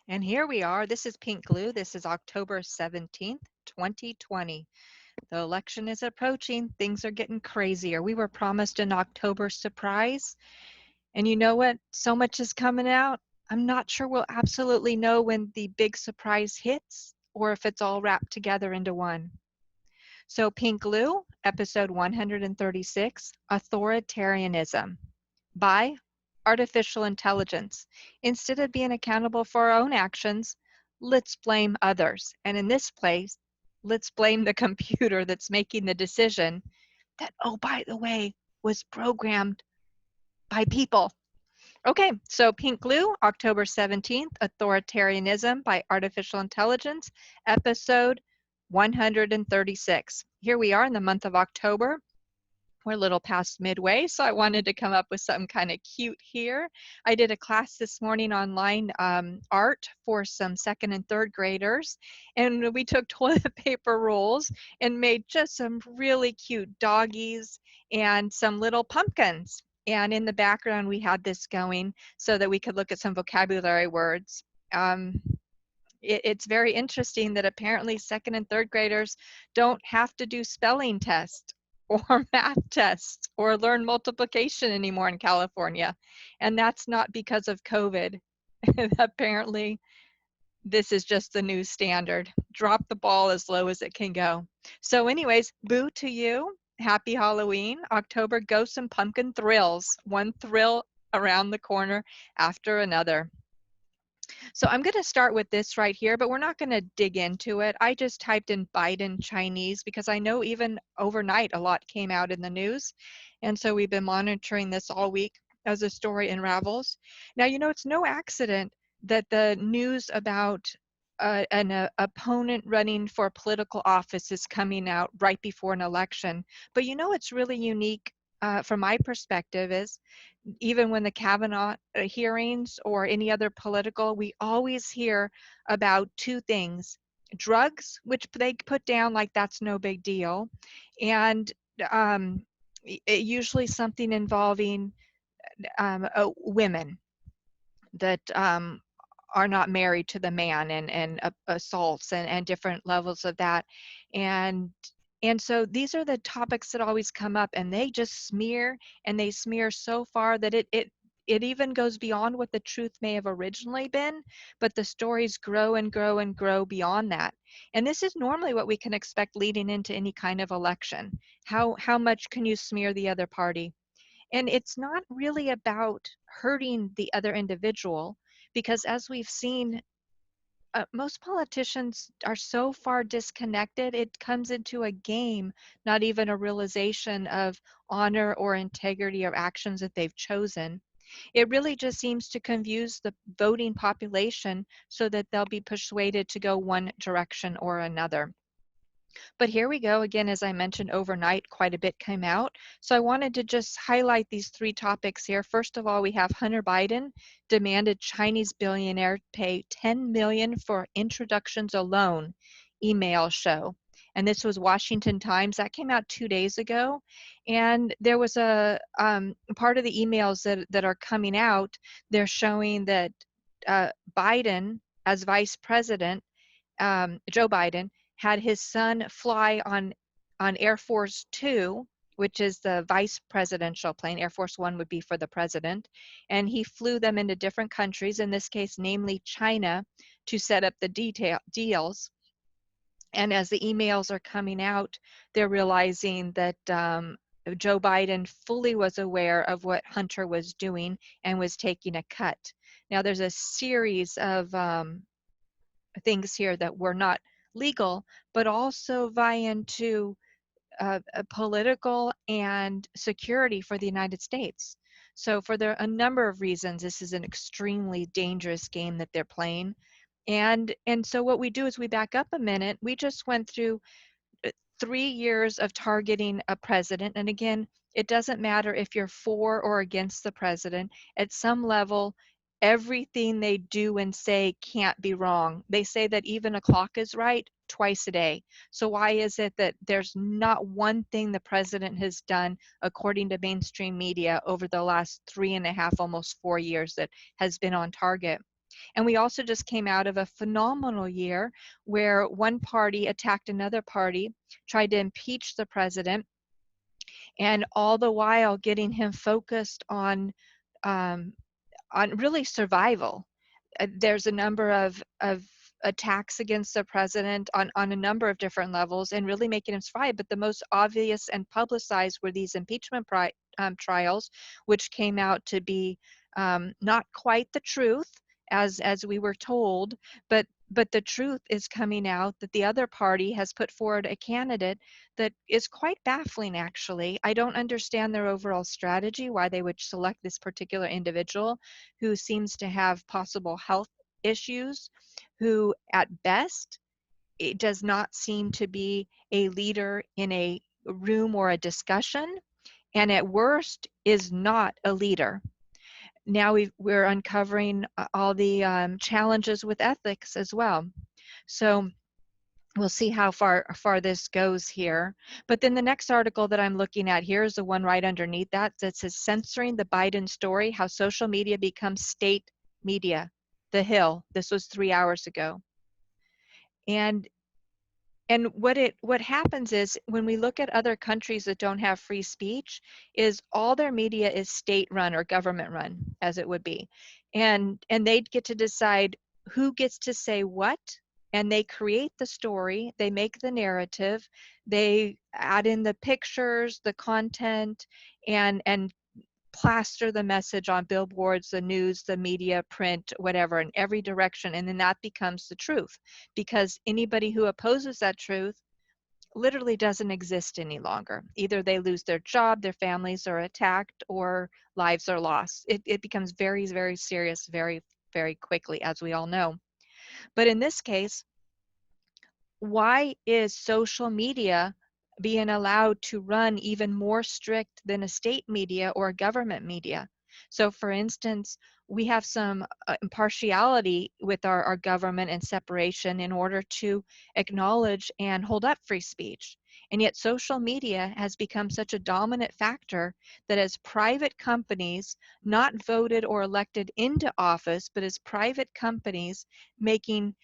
And here we are. This is Pink Glue. This is October 17th, 2020. The election is approaching. Things are getting crazier. We were promised an October surprise. And you know what? So much is coming out. I'm not sure we'll absolutely know when the big surprise hits or if it's all wrapped together into one. So, Pink Glue, episode 136, Authoritarianism by artificial intelligence. Instead of being accountable for our own actions, let's blame others. And in this place, let's blame the computer that's making the decision that, oh, by the way, was programmed by people. Okay, so Pink Glue, October 17th, Authoritarianism by Artificial Intelligence, episode 136. Here we are in the month of October. We're a little past midway, so I wanted to come up with something kind of cute here. I did a class this morning online, art for some second and third graders, and we took toilet paper rolls and made just some really cute doggies and some little pumpkins. And in the background, we had this going so that we could look at some vocabulary words. It's very interesting that apparently second and third graders don't have to do spelling tests or math tests or learn multiplication anymore in California. And that's not because of COVID. Apparently, this is just the new standard. Drop the ball as low as it can go. So anyways, boo to you. Happy Halloween. October, ghosts and pumpkin thrills. One thrill around the corner after another. So I'm going to start with this right here, but we're not going to dig into it. I just typed in Biden Chinese because I know even overnight a lot came out in the news. And so we've been monitoring this all week as the story unravels. Now, you know, it's no accident that the news about an opponent running for political office is coming out right before an election. But you know, it's really unique from my perspective is even when the Kavanaugh hearings or any other political, we always hear about two things: drugs, which they put down like that's no big deal, and um, usually something involving women that are not married to the man, and assaults and different levels of that. And and so these are the topics that always come up, and they just smear, and they smear so far that it even goes beyond what the truth may have originally been, but the stories grow and grow and grow beyond that. And this is normally what we can expect leading into any kind of election. How much can you smear the other party? And it's not really about hurting the other individual, because as we've seen, most politicians are so far disconnected, it comes into a game, not even a realization of honor or integrity of actions that they've chosen. It really just seems to confuse the voting population so that they'll be persuaded to go one direction or another. But here we go again, as I mentioned, overnight, quite a bit came out. So I wanted to just highlight these three topics here. First of all, we have Hunter Biden demanded Chinese billionaire pay $10 million for introductions alone, email show. And this was Washington Times. That came out 2 days ago. And there was a part of the emails that are coming out, they're showing that Biden, as vice president, Joe Biden, had his son fly on Air Force Two, which is the vice presidential plane. Air Force One would be for the president. And he flew them into different countries, in this case, namely China, to set up the deals. And as the emails are coming out, they're realizing that Joe Biden fully was aware of what Hunter was doing and was taking a cut. Now, there's a series of things here that were not legal, but also vie into a political and security for the United States. So for a number of reasons, this is an extremely dangerous game that they're playing. And so what we do is we back up a minute. We just went through 3 years of targeting a president. And again, it doesn't matter if you're for or against the president. At some level, everything they do and say can't be wrong. They say that even a clock is right twice a day. So why is it that there's not one thing the president has done, according to mainstream media, over the last 3.5, almost 4 years that has been on target? And we also just came out of a phenomenal year where one party attacked another party, tried to impeach the president, and all the while getting him focused um, on really survival. There's a number of attacks against the president on a number of different levels and really making him survive. But the most obvious and publicized were these impeachment trials, which came out to be not quite the truth as we were told, but the truth is coming out that the other party has put forward a candidate that is quite baffling, actually. I don't understand their overall strategy, why they would select this particular individual who seems to have possible health issues, who at best it does not seem to be a leader in a room or a discussion, and at worst is not a leader. Now we're uncovering all the challenges with ethics as well. So we'll see how far this goes here. But then the next article that I'm looking at here is the one right underneath that says censoring the Biden story, how social media becomes state media. The Hill. This was 3 hours ago. And what happens is when we look at other countries that don't have free speech, is all their media is state run or government run, as it would be. And they get to decide who gets to say what, and they create the story, they make the narrative, they add in the pictures, the content, and plaster the message on billboards, the news, the media, print, whatever, in every direction. And then that becomes the truth, because anybody who opposes that truth literally doesn't exist any longer. Either they lose their job, their families are attacked, or lives are lost. It becomes very, very serious very, very quickly, as we all know. But in this case, why is social media being allowed to run even more strict than a state media or a government media? So for instance, we have some impartiality with our government and separation in order to acknowledge and hold up free speech. And yet social media has become such a dominant factor that as private companies, not voted or elected into office, but as private companies making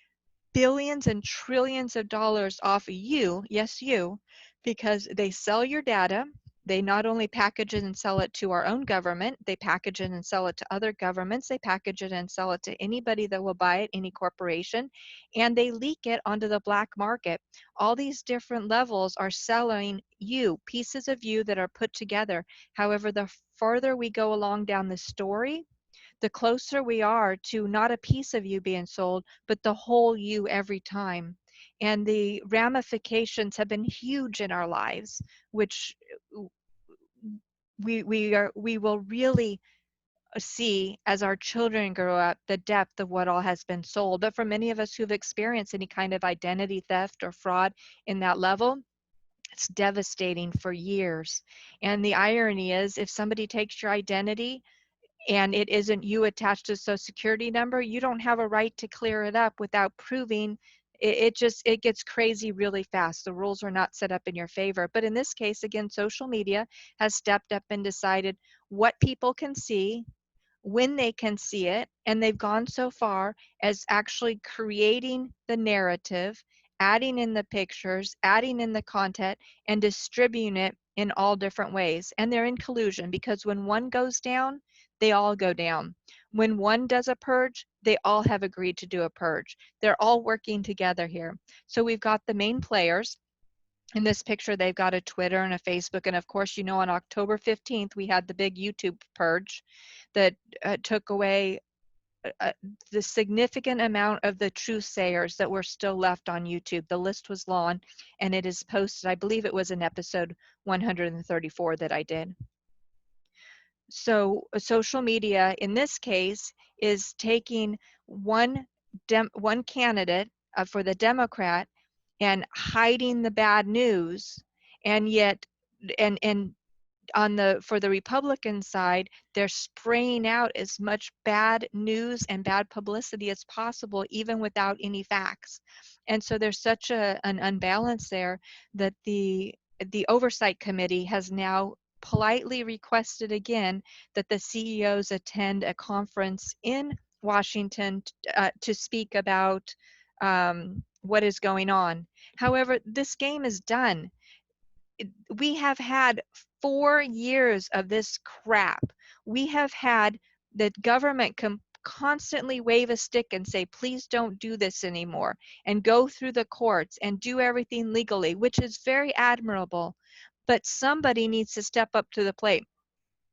billions and trillions of dollars off of you, yes, you, because they sell your data. They not only package it and sell it to our own government, they package it and sell it to other governments, they package it and sell it to anybody that will buy it, any corporation, and they leak it onto the black market. All these different levels are selling you, pieces of you that are put together. However, the further we go along down the story, the closer we are to not a piece of you being sold, but the whole you every time. And the ramifications have been huge in our lives, which we will really see as our children grow up the depth of what all has been sold. But for many of us who've experienced any kind of identity theft or fraud in that level, it's devastating for years. And the irony is, if somebody takes your identity and it isn't you attached to a social security number, you don't have a right to clear it up without proving it gets crazy really fast. The rules are not set up in your favor. But in this case, again, social media has stepped up and decided what people can see, when they can see it, and they've gone so far as actually creating the narrative, adding in the pictures, adding in the content, and distributing it in all different ways. And they're in collusion, because when one goes down, they all go down. When one does a purge, they all have agreed to do a purge. They're all working together here. So we've got the main players. In this picture, they've got a Twitter and a Facebook. And of course, you know, on October 15th, we had the big YouTube purge that took away the significant amount of the truthsayers that were still left on YouTube. The list was long, and it is posted. I believe it was in episode 134 that I did. So social media, in this case, is taking one candidate for the Democrat and hiding the bad news, and yet and for the Republican side, they're spraying out as much bad news and bad publicity as possible, even without any facts. And so there's such an unbalance there that the oversight committee has now politely requested again that the CEOs attend a conference in Washington to speak about what is going on. However, this game is done. We have had 4 years of this crap. We have had the government constantly wave a stick and say, please don't do this anymore, and go through the courts and do everything legally, which is very admirable. But somebody needs to step up to the plate.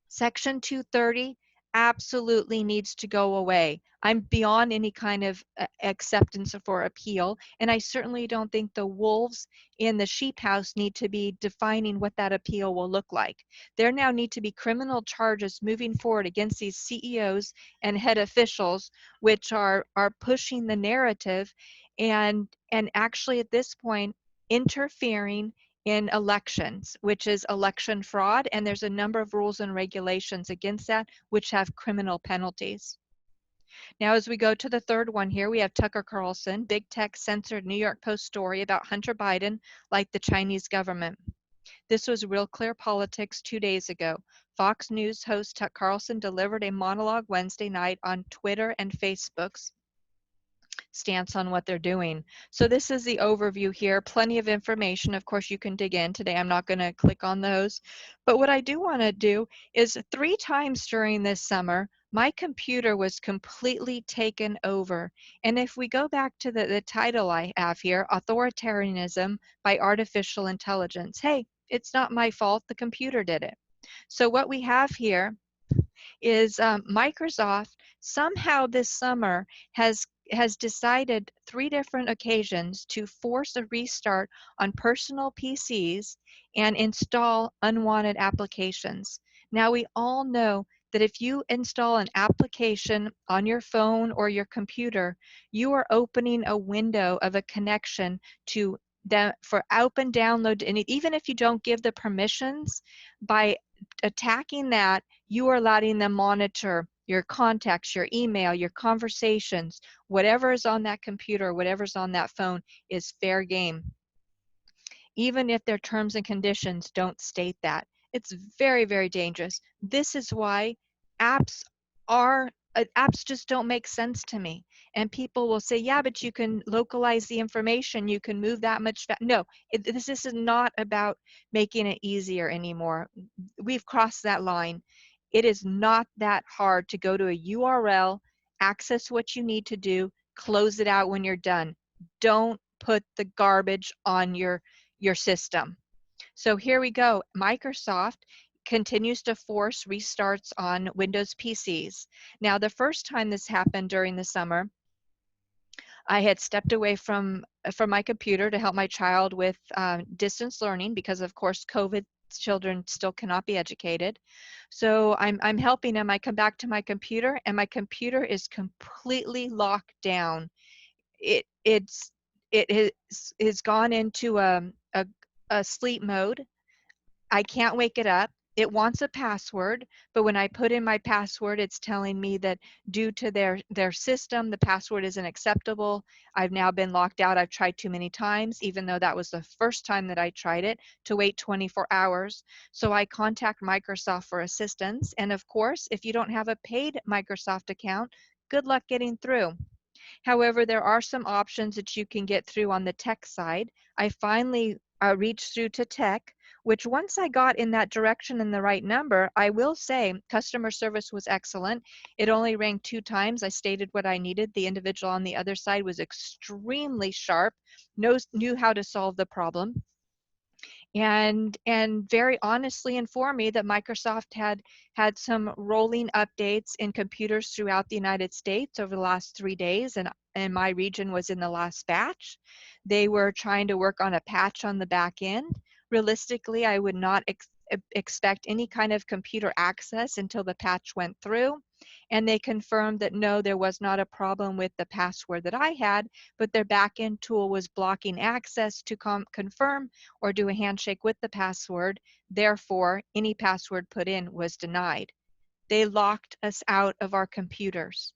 Section 230 absolutely needs to go away. I'm beyond any kind of acceptance for appeal, and I certainly don't think the wolves in the sheep house need to be defining what that appeal will look like. There now need to be criminal charges moving forward against these CEOs and head officials, which are pushing the narrative and actually at this point interfering in elections, which is election fraud, and there's a number of rules and regulations against that, which have criminal penalties. Now, as we go to the third one here, we have Tucker Carlson. Big tech censored New York Post story about Hunter Biden like the Chinese government. This was Real Clear Politics 2 days ago. Fox News host Tucker Carlson delivered a monologue Wednesday night on Twitter and Facebook's stance on what they're doing. So this is the overview here. Plenty of information. Of course, you can dig in. Today, I'm not going to click on those. But what I do want to do is 3 times during this summer, my computer was completely taken over. And if we go back to the title I have here, Authoritarianism by Artificial Intelligence. Hey, it's not my fault. The computer did it. So what we have here is Microsoft somehow this summer has decided 3 different occasions to force a restart on personal PCs and install unwanted applications. Now we all know that if you install an application on your phone or your computer, you are opening a window of a connection to for open download, and even if you don't give the permissions, by attacking that, you are letting them monitor your contacts, your email, your conversations, whatever is on that computer, whatever's on that phone is fair game, even if their terms and conditions don't state that. It's very, very dangerous. This is why apps apps just don't make sense to me. And people will say, yeah, but you can localize the information, you can move that much. No, this is not about making it easier anymore. We've crossed that line. It is not that hard to go to a URL, access what you need to do, close it out when you're done. Don't put the garbage on your system. So here we go. Microsoft continues to force restarts on Windows PCs. Now, the first time this happened during the summer, I had stepped away from my computer to help my child with distance learning because, of course, COVID children still cannot be educated. So I'm helping him. I come back to my computer, and my computer is completely locked down. It has gone into a sleep mode. I can't wake it up. It wants a password, but when I put in my password, it's telling me that due to their system, the password isn't acceptable. I've now been locked out. I've tried too many times, even though that was the first time that I tried it, to wait 24 hours. So I contact Microsoft for assistance. And of course, if you don't have a paid Microsoft account, good luck getting through. However, there are some options that you can get through on the tech side. I finally reached through to tech, which once I got in that direction and the right number, I will say customer service was excellent. It only rang 2 times. I stated what I needed. The individual on the other side was extremely sharp, knew how to solve the problem, and very honestly informed me that Microsoft had some rolling updates in computers throughout the United States over the last 3 days, and my region was in the last batch. They were trying to work on a patch on the back end. Realistically, I would not expect any kind of computer access until the patch went through, and they confirmed that no, there was not a problem with the password that I had, but their back-end tool was blocking access to confirm or do a handshake with the password. Therefore, any password put in was denied. They locked us out of our computers.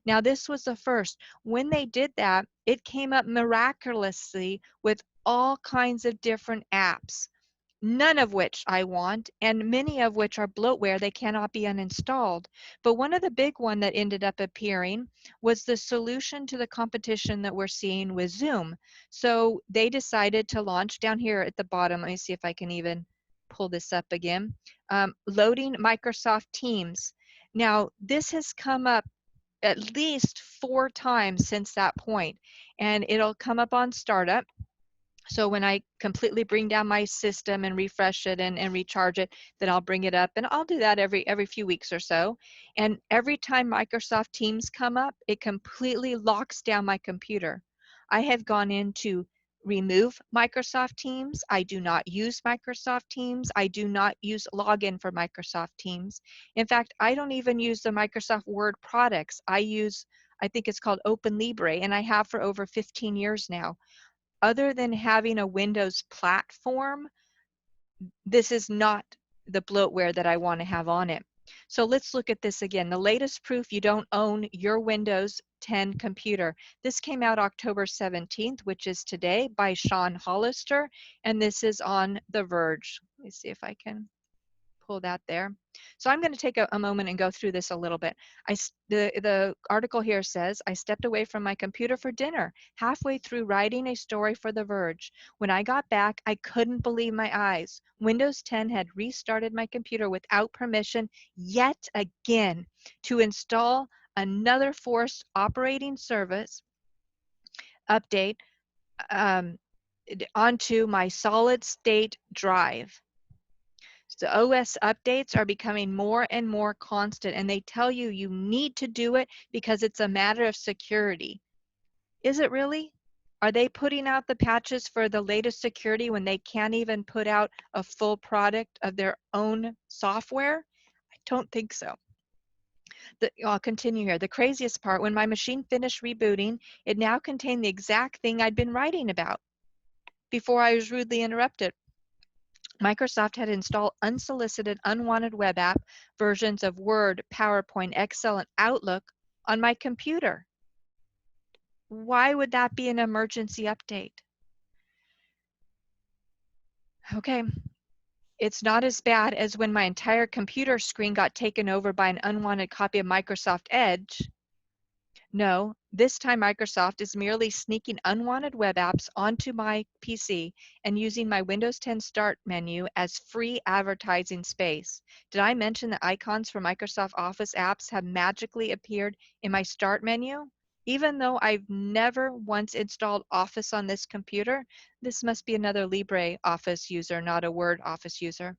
Now, this was the first. When they did that, it came up miraculously with all kinds of different apps. none of which I want, and many of which are bloatware. They cannot be uninstalled. But one of the big one that ended up appearing was the solution to the competition that we're seeing with Zoom. So they decided to launch down here at the bottom. Let me see if I can even pull this up again. Loading Microsoft Teams. Now, this has come up at least 4 times since that point, and it'll come up on startup. So when I completely bring down my system and refresh it and recharge it, then I'll bring it up, and I'll do that every few weeks or so. And every time Microsoft Teams come up, it completely locks down my computer. I have gone in to remove Microsoft Teams. I do not use Microsoft Teams. I do not use login for Microsoft Teams. In fact, I don't even use the Microsoft Word products. I think it's called Open Libre, and I have for over 15 years now. Other than having a Windows platform, this is not the bloatware that I want to have on it. So let's look at this again. The latest proof you don't own your Windows 10 computer. This came out October 17th, which is today, by Sean Hollister, and this is on The Verge. Let me see if I can pull that there. So I'm going to take a moment and go through this a little bit. The article here says, I stepped away from my computer for dinner, halfway through writing a story for The Verge. When I got back, I couldn't believe my eyes. Windows 10 had restarted my computer without permission yet again to install another forced operating service update onto my solid state drive. The OS updates are becoming more and more constant, and they tell you you need to do it because it's a matter of security. Is it really? Are they putting out the patches for the latest security when they can't even put out a full product of their own software? I don't think so. I'll continue here. The craziest part, when my machine finished rebooting, it now contained the exact thing I'd been writing about before I was rudely interrupted. Microsoft had installed unsolicited, unwanted web app versions of Word, PowerPoint, Excel, and Outlook on my computer. Why would that be an emergency update? Okay, it's not as bad as when my entire computer screen got taken over by an unwanted copy of Microsoft Edge. No, this time Microsoft is merely sneaking unwanted web apps onto my PC and using my Windows 10 Start menu as free advertising space. Did I mention that icons for Microsoft Office apps have magically appeared in my Start menu? Even though I've never once installed Office on this computer, this must be another LibreOffice user, not a Word Office user.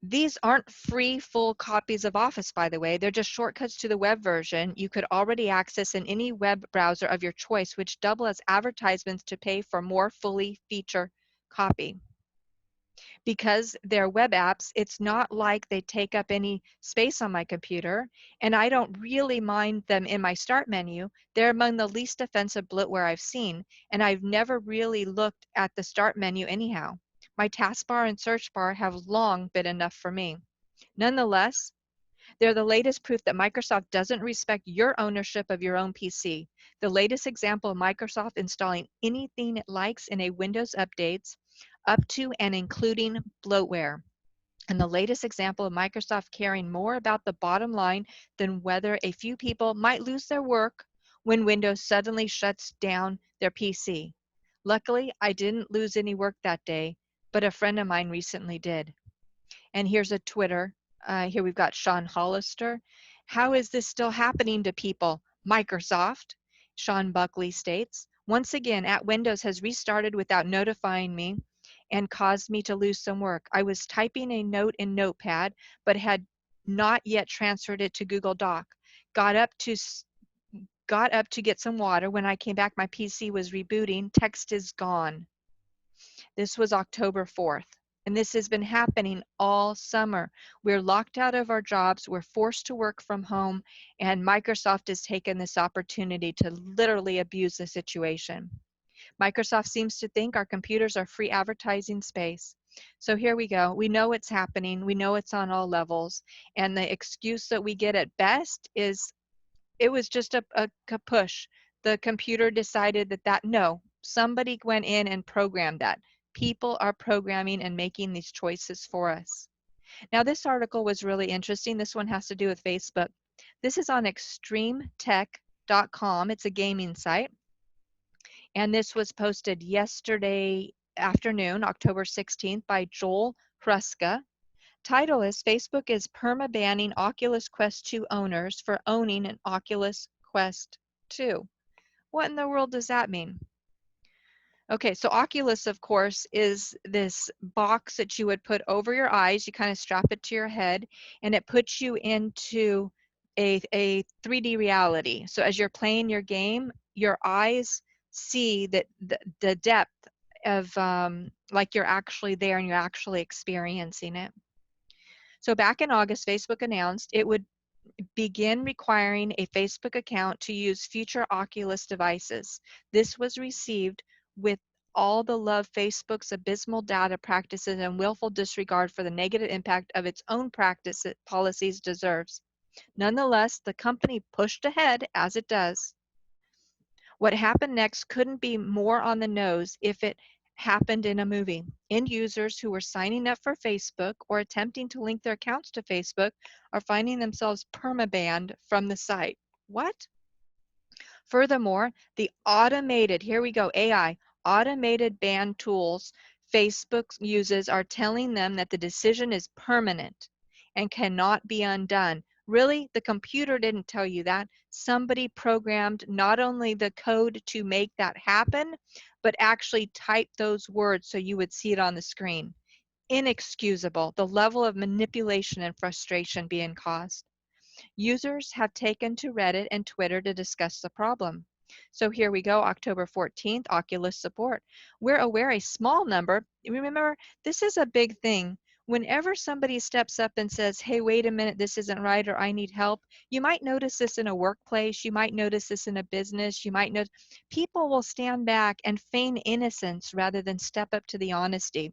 These aren't free full copies of Office, by the way. They're just shortcuts to the web version you could already access in any web browser of your choice, which double as advertisements to pay for more fully feature copy. Because they're web apps, it's not like they take up any space on my computer, and I don't really mind them in my Start menu. They're among the least offensive bloatware I've seen, and I've never really looked at the Start menu anyhow. My taskbar and search bar have long been enough for me. Nonetheless, they're the latest proof that Microsoft doesn't respect your ownership of your own PC. The latest example of Microsoft installing anything it likes in a Windows updates, up to and including bloatware. And the latest example of Microsoft caring more about the bottom line than whether a few people might lose their work when Windows suddenly shuts down their PC. Luckily, I didn't lose any work that day, but a friend of mine recently did. And here's a Twitter. Here we've got Sean Hollister. How is this still happening to people? Microsoft, Sean Buckley states. Once again, at Windows has restarted without notifying me and caused me to lose some work. I was typing a note in Notepad, but had not yet transferred it to Google Doc. Got up to get some water. When I came back, my PC was rebooting. Text is gone. This was October 4th. And this has been happening all summer. We're locked out of our jobs. We're forced to work from home. And Microsoft has taken this opportunity to literally abuse the situation. Microsoft seems to think our computers are free advertising space. So here we go. We know it's happening. We know it's on all levels. And the excuse that we get at best is it was just a push. The computer decided that no, somebody went in and programmed that. People are programming and making these choices for us. Now, this article was really interesting. This one has to do with Facebook. This is on extremetech.com. It's a gaming site. And this was posted yesterday afternoon, October 16th, by Joel Hruska. Title is Facebook is perma-banning Oculus Quest 2 owners for owning an Oculus Quest 2. What in the world does that mean? Okay, so Oculus, of course, is this box that you would put over your eyes. You kind of strap it to your head, and it puts you into a 3D reality. So as you're playing your game, your eyes see that the depth of like you're actually there and you're actually experiencing it. So back in August, Facebook announced it would begin requiring a Facebook account to use future Oculus devices. This was received with all the love Facebook's abysmal data practices and willful disregard for the negative impact of its own policies deserves. Nonetheless, the company pushed ahead as it does. What happened next couldn't be more on the nose if it happened in a movie. End users who were signing up for Facebook or attempting to link their accounts to Facebook are finding themselves permabanned from the site. What? Furthermore, the automated, here we go, AI, automated ban tools Facebook uses are telling them that the decision is permanent and cannot be undone. Really? The computer didn't tell you that. Somebody programmed not only the code to make that happen, but actually typed those words so you would see it on the screen. Inexcusable, the level of manipulation and frustration being caused. Users have taken to Reddit and Twitter to discuss the problem. So here we go, October 14th, Oculus support. We're aware a small number, remember, this is a big thing. Whenever somebody steps up and says, hey, wait a minute, this isn't right, or I need help, you might notice this in a workplace, you might notice this in a business, you might know, people will stand back and feign innocence rather than step up to the honesty.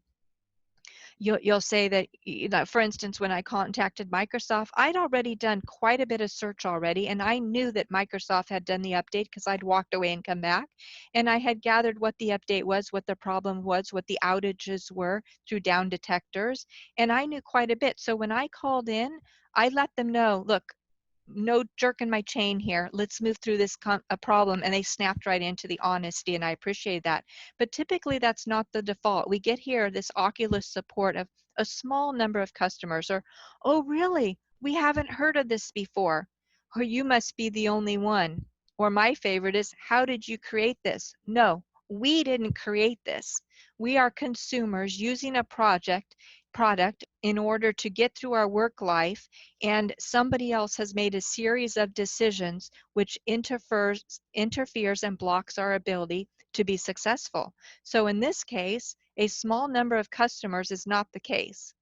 You'll say that, for instance, when I contacted Microsoft, I'd already done quite a bit of search already, and I knew that Microsoft had done the update because I'd walked away and come back, and I had gathered what the update was, what the problem was, what the outages were through down detectors, and I knew quite a bit. So when I called in, I let them know, look, no jerking my chain here. Let's move through this a problem. And they snapped right into the honesty, and I appreciate that. But typically, that's not the default. We get here this Oculus support of a small number of customers, or, oh, really? We haven't heard of this before. Or you must be the only one. Or my favorite is, how did you create this? No, we didn't create this. We are consumers using a product in order to get through our work life, and somebody else has made a series of decisions which interferes and blocks our ability to be successful. So in this case, a small number of customers is not the case.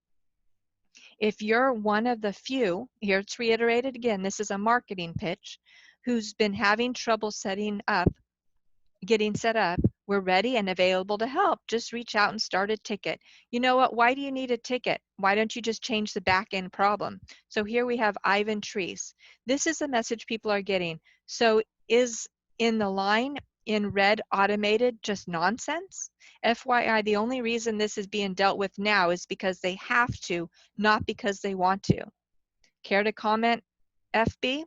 If you're one of the few, here it's reiterated again, this is a marketing pitch, who's been having trouble getting set up, we're ready and available to help. Just reach out and start a ticket. You know what? Why do you need a ticket? Why don't you just change the back end problem? So here we have Ivan Treese. This is the message people are getting. So is in the line in red automated just nonsense? FYI, the only reason this is being dealt with now is because they have to, not because they want to. Care to comment, FB?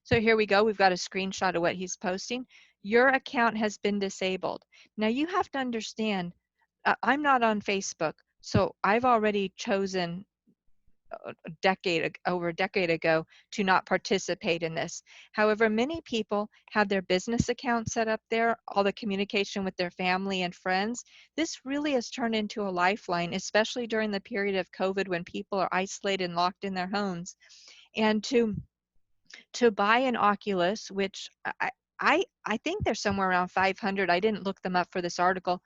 So here we go. We've got a screenshot of what he's posting. Your account has been disabled. Now you have to understand, I'm not on Facebook, so I've already chosen over a decade ago to not participate in this. However, many people have their business account set up there, all the communication with their family and friends. This really has turned into a lifeline, especially during the period of COVID when people are isolated and locked in their homes. And to buy an Oculus, which I think they're somewhere around 500. I didn't look them up for this article,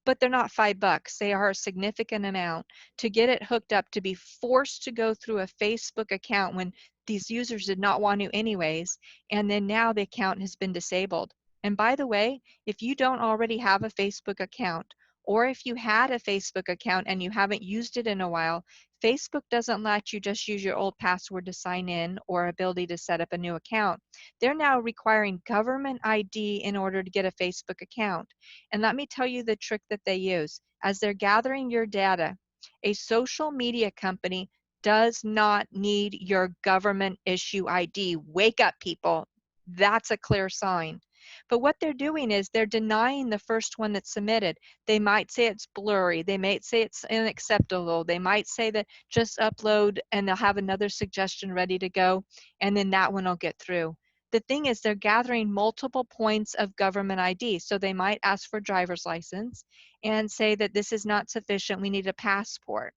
but they're not $5. They are a significant amount. To get it hooked up, to be forced to go through a Facebook account when these users did not want to anyways, and then now the account has been disabled. And by the way, if you don't already have a Facebook account, or if you had a Facebook account and you haven't used it in a while, Facebook doesn't let you just use your old password to sign in or ability to set up a new account. They're now requiring government ID in order to get a Facebook account. And let me tell you the trick that they use. As they're gathering your data, a social media company does not need your government issue ID. Wake up, people. That's a clear sign. But what they're doing is they're denying the first one that's submitted. They might say it's blurry. They might say it's unacceptable. They might say that just upload and they'll have another suggestion ready to go, and then that one will get through. The thing is they're gathering multiple points of government ID. So they might ask for driver's license and say that this is not sufficient. We need a passport.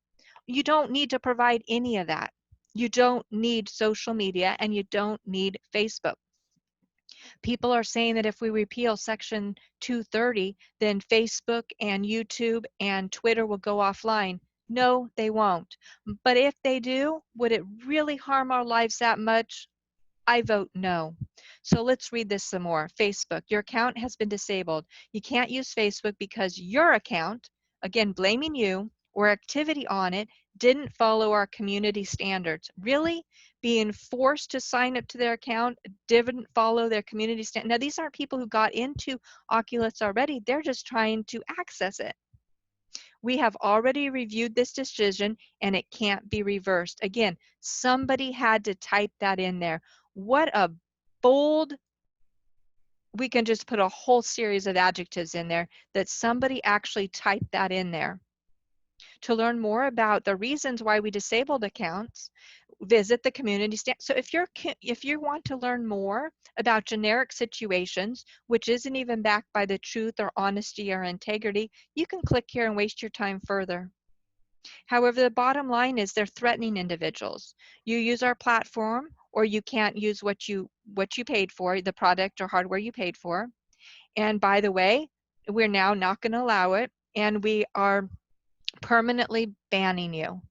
You don't need to provide any of that. You don't need social media and you don't need Facebook. People are saying that if we repeal Section 230, then Facebook and YouTube and Twitter will go offline. No, they won't. But if they do, would it really harm our lives that much? I vote no. So let's read this some more. Facebook, your account has been disabled. You can't use Facebook because your account, again, blaming you, or activity on it didn't follow our community standards. Really? Being forced to sign up to their account didn't follow their community standards. Now, these aren't people who got into Oculus already. They're just trying to access it. We have already reviewed this decision and it can't be reversed. Again, somebody had to type that in there. What a bold, we can just put a whole series of adjectives in there that somebody actually typed that in there. To learn more about the reasons why we disabled accounts, visit the community stand. So if you want to learn more about generic situations, which isn't even backed by the truth or honesty or integrity, you can click here and waste your time further. However, the bottom line is they're threatening individuals. You use our platform or you can't use what you paid for, the product or hardware you paid for. And by the way, we're now not going to allow it and we are permanently banning you.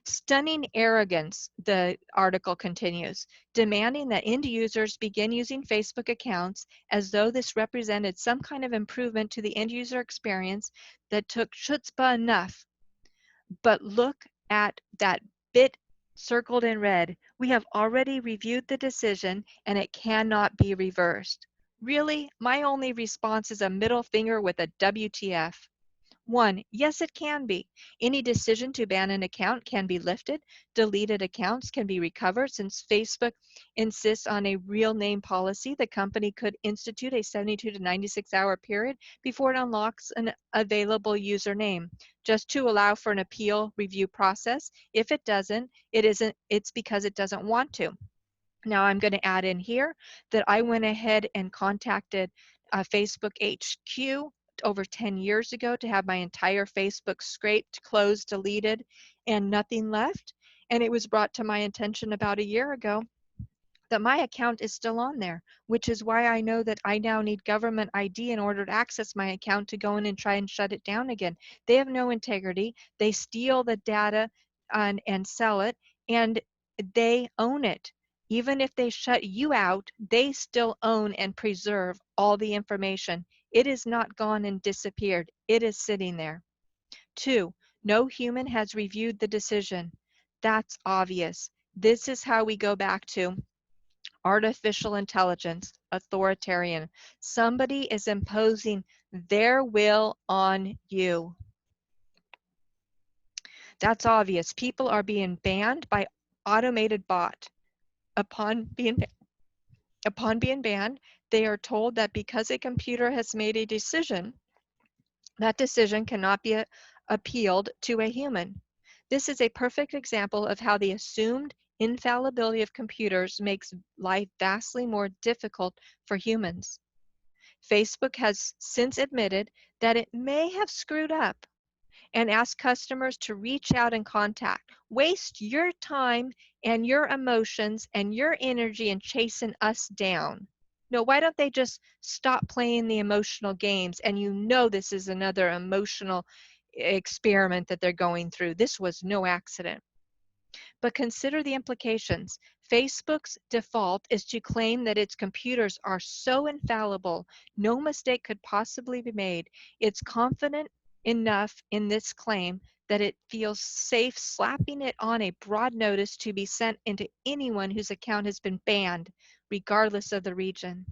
Stunning arrogance, the article continues, demanding that end users begin using Facebook accounts as though this represented some kind of improvement to the end user experience that took chutzpah enough. But look at that bit circled in red. We have already reviewed the decision and it cannot be reversed. Really, my only response is a middle finger with a WTF. 1. Yes, it can be. Any decision to ban an account can be lifted. Deleted accounts can be recovered. Since Facebook insists on a real name policy, the company could institute a 72 to 96-hour period before it unlocks an available username, just to allow for an appeal review process. If it doesn't, it's because it doesn't want to. Now I'm going to add in here that I went ahead and contacted Facebook HQ over 10 years ago to have my entire Facebook scraped, closed, deleted, and nothing left. And it was brought to my attention about a year ago that my account is still on there, which is why I know that I now need government ID in order to access my account to go in and try and shut it down again. They have no integrity. They steal the data and sell it, and they own it. Even if they shut you out, they still own and preserve all the information. It is not gone and disappeared. It is sitting there. 2, no human has reviewed the decision. That's obvious. This is how we go back to artificial intelligence, authoritarian. Somebody is imposing their will on you. That's obvious. People are being banned by automated bot. Upon being banned, they are told that because a computer has made a decision, that decision cannot be appealed to a human. This is a perfect example of how the assumed infallibility of computers makes life vastly more difficult for humans. Facebook has since admitted that it may have screwed up and asked customers to reach out and contact. Waste your time and your emotions and your energy in chasing us down. No, why don't they just stop playing the emotional games? And you know this is another emotional experiment that they're going through. This was no accident. But consider the implications. Facebook's default is to claim that its computers are so infallible, no mistake could possibly be made. It's confident enough in this claim that it feels safe slapping it on a broad notice to be sent into anyone whose account has been banned, regardless of the region.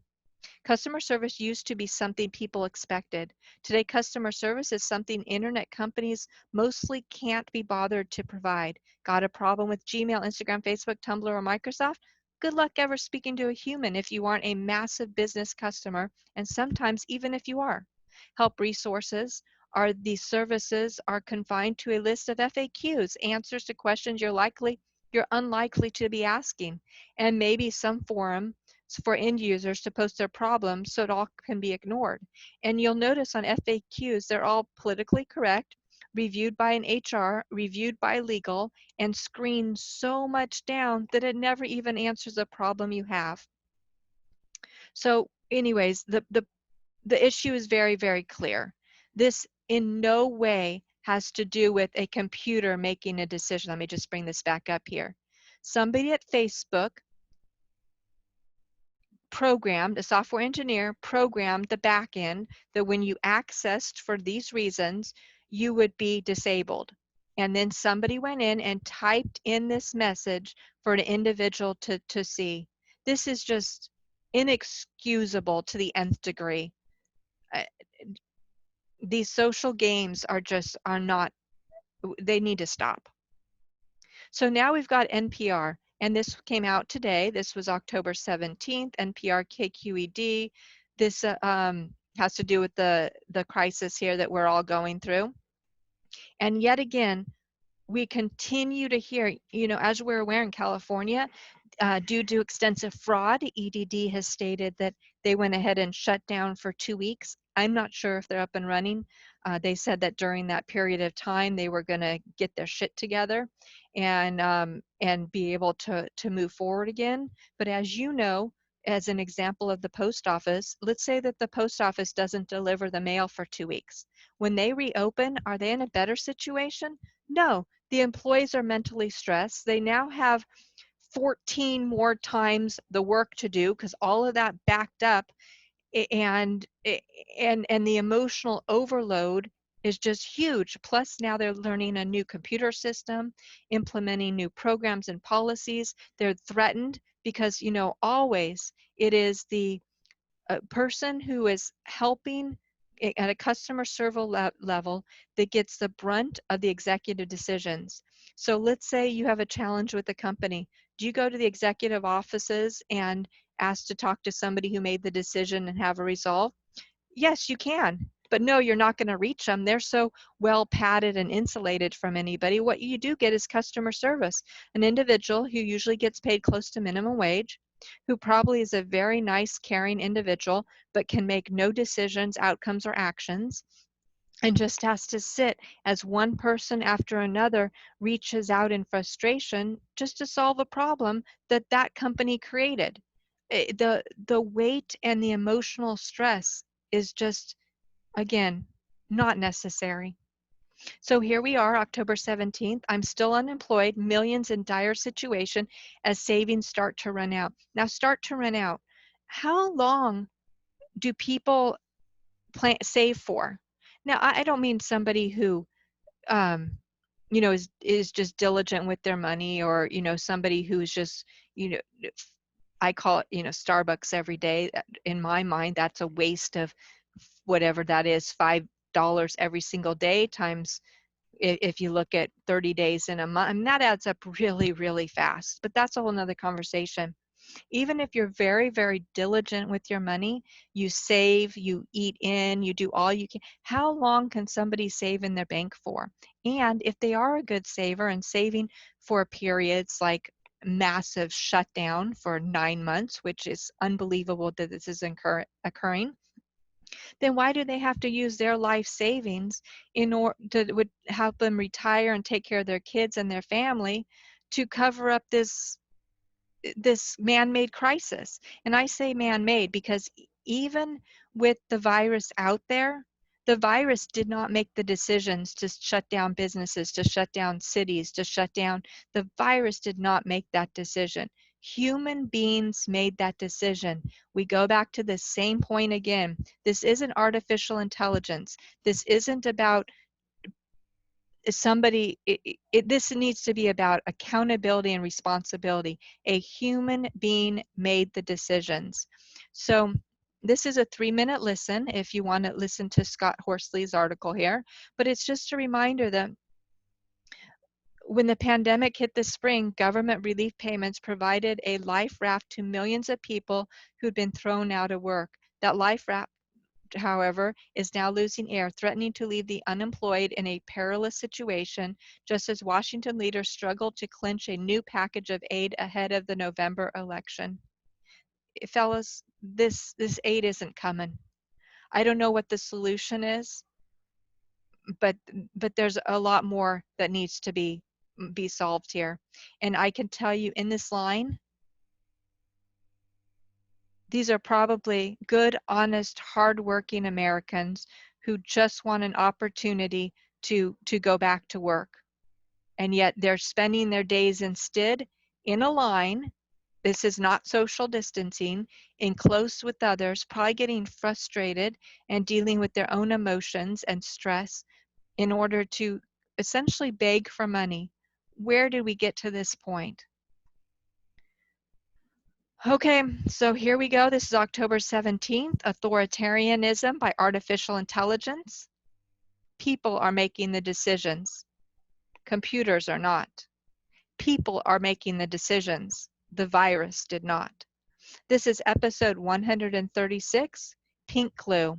Customer service used to be something people expected. Today, customer service is something internet companies mostly can't be bothered to provide. Got a problem with Gmail, Instagram, Facebook, Tumblr, or Microsoft? Good luck ever speaking to a human if you aren't a massive business customer, and sometimes even if you are. Help resources are these services are confined to a list of FAQs, answers to questions you're unlikely to be asking, and maybe some forum for end users to post their problems so it all can be ignored. And you'll notice on FAQs, they're all politically correct, reviewed by an HR, reviewed by legal, and screened so much down that it never even answers a problem you have. So anyways, the issue is very, very clear. This in no way has to do with a computer making a decision. Let me just bring this back up here. Somebody at Facebook programmed, a software engineer programmed the back end that when you accessed for these reasons, you would be disabled. And then somebody went in and typed in this message for an individual to see. This is just inexcusable to the nth degree. Uh, these social games are not, they need to stop. So now we've got NPR, and this came out today. This was October 17th, NPR KQED. This has to do with the crisis here that we're all going through. And yet again, we continue to hear, as we're aware in California, due to extensive fraud, EDD has stated that they went ahead and shut down for 2 weeks. I'm not sure if they're up and running. They said that during that period of time, they were going to get their shit together and be able to move forward again. But as you know, as an example of the post office, let's say that the post office doesn't deliver the mail for 2 weeks. When they reopen, are they in a better situation? No, the employees are mentally stressed. They now have 14 more times the work to do because all of that backed up, and the emotional overload is just huge. Plus now they're learning a new computer system, implementing new programs and policies. They're threatened because always it is the person who is helping at a customer service level that gets the brunt of the executive decisions. So let's say you have a challenge with the company. Do you go to the executive offices and ask to talk to somebody who made the decision and have a resolve? Yes, you can. But no, you're not going to reach them. They're so well padded and insulated from anybody. What you do get is customer service, an individual who usually gets paid close to minimum wage, who probably is a very nice, caring individual, but can make no decisions, outcomes, or actions, and just has to sit as one person after another reaches out in frustration just to solve a problem that that company created. The weight and the emotional stress is just, again, not necessary. So here we are, October 17th. I'm still unemployed, millions in dire situation as savings start to run out. Now, start to run out. How long do people save for? Now, I don't mean somebody who, um, is just diligent with their money, or, somebody who's just, I call it, Starbucks every day. In my mind, that's a waste of whatever that is, $5 every single day times, if you look at 30 days in a month, and that adds up really, really fast. But that's a whole nother conversation. Even if you're very, very diligent with your money, you save, you eat in, you do all you can. How long can somebody save in their bank for? And if they are a good saver and saving for periods like massive shutdown for 9 months, which is unbelievable that this is occurring, then why do they have to use their life savings in order to would help them retire and take care of their kids and their family to cover up this man-made crisis? And I say man-made because even with the virus out there, the virus did not make the decisions to shut down businesses, to shut down cities, to shut down. The virus did not make that decision. Human beings made that decision. We go back to the same point again. This isn't artificial intelligence. This isn't about this needs to be about accountability and responsibility. A human being made the decisions. So this is a 3-minute listen if you want to listen to Scott Horsley's article here, but it's just a reminder that when the pandemic hit this spring, government relief payments provided a life raft to millions of people who'd been thrown out of work. That life raft, however, is now losing air, threatening to leave the unemployed in a perilous situation, just as Washington leaders struggle to clinch a new package of aid ahead of the November election. Fellas, this aid isn't coming. I don't know what the solution is, but there's a lot more that needs to be solved here. And I can tell you in this line, these are probably good, honest, hardworking Americans who just want an opportunity to go back to work. And yet they're spending their days instead in a line. This is not social distancing, in close with others, probably getting frustrated and dealing with their own emotions and stress in order to essentially beg for money. Where did we get to this point? Okay, so here we go. This is October 17th, Authoritarianism by Artificial Intelligence. People are making the decisions. Computers are not. People are making the decisions. The virus did not. This is episode 136, Pink Clue.